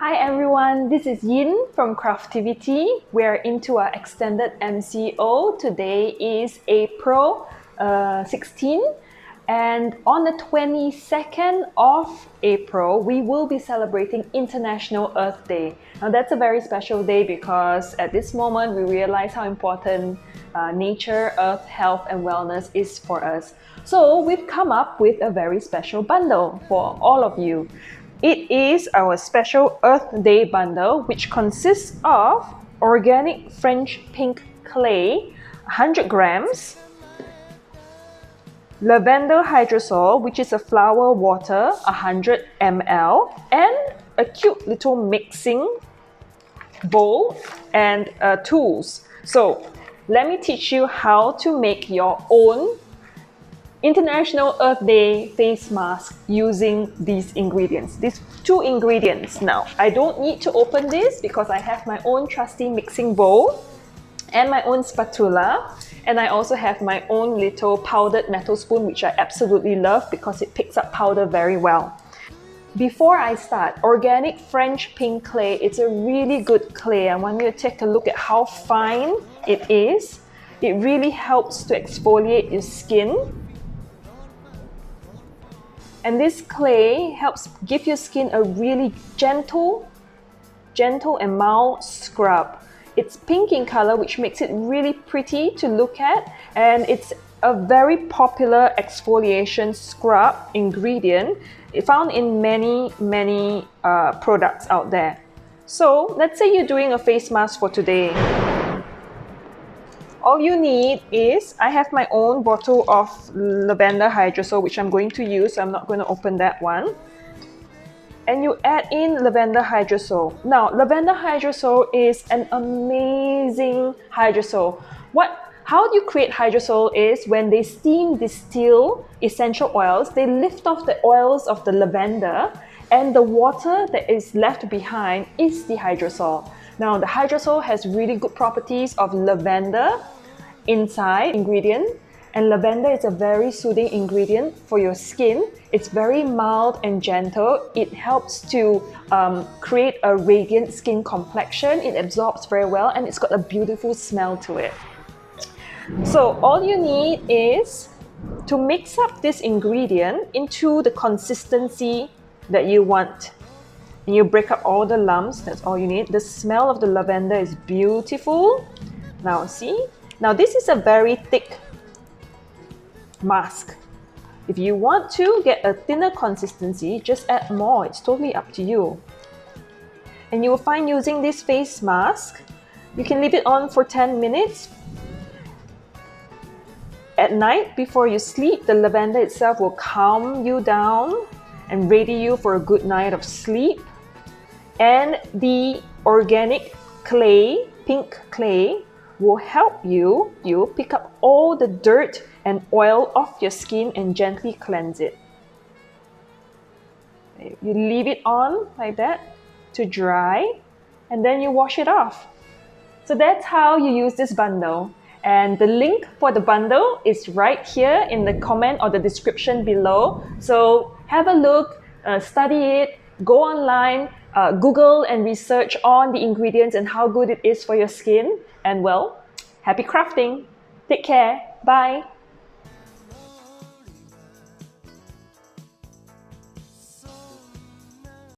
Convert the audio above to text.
Hi everyone, this is Yein from Craftiviti. We're into our extended MCO. Today is April 16, and on the 22nd of April, we will be celebrating International Earth Day. Now that's a very special day because at this moment we realize how important nature, earth, health and wellness is for us. So we've come up with a very special bundle for all of you. It is our special Earth Day bundle, which consists of organic French pink clay, 100 grams, lavender hydrosol, which is a flower water, 100 ml, and a cute little mixing bowl and tools. So let me teach you how to make your own International Earth Day face mask using these ingredients, these two ingredients. Now, I don't need to open this because I have my own trusty mixing bowl and my own spatula, and I also have my own little powdered metal spoon, which I absolutely love because it picks up powder very well. Before I start, organic French pink clay, it's a really good clay. I want you to take a look at how fine it is. It really helps to exfoliate your skin. And this clay helps give your skin a really gentle and mild scrub. It's pink in color, which makes it really pretty to look at, and it's a very popular exfoliation scrub ingredient found in many products out there. So let's say you're doing a face mask for today. All you need is, I have my own bottle of lavender hydrosol, which I'm going to use, so I'm not going to open that one. And you add in lavender hydrosol. Now, lavender hydrosol is an amazing hydrosol. How you create hydrosol is when they steam distill essential oils, they lift off the oils of the lavender, and the water that is left behind is the hydrosol. Now, the hydrosol has really good properties of lavender inside ingredient, and lavender is a very soothing ingredient for your skin. It's very mild and gentle. It helps to create a radiant skin complexion. It absorbs very well, and it's got a beautiful smell to it. So all you need is to mix up this ingredient into the consistency that you want. And you break up all the lumps. That's all you need. The smell of the lavender is beautiful. Now see? Now this is a very thick mask. If you want to get a thinner consistency, just add more. It's totally up to you. And you will find using this face mask, you can leave it on for 10 minutes. At night, before you sleep, the lavender itself will calm you down and ready you for a good night of sleep. And the organic clay, pink clay, will help you pick up all the dirt and oil off your skin and gently cleanse it. You leave it on like that to dry, and then you wash it off. So that's how you use this bundle. And the link for the bundle is right here in the comment or the description below. So have a look, study it, go online, Google and research on the ingredients and how good it is for your skin. And well, happy crafting! Take care, bye!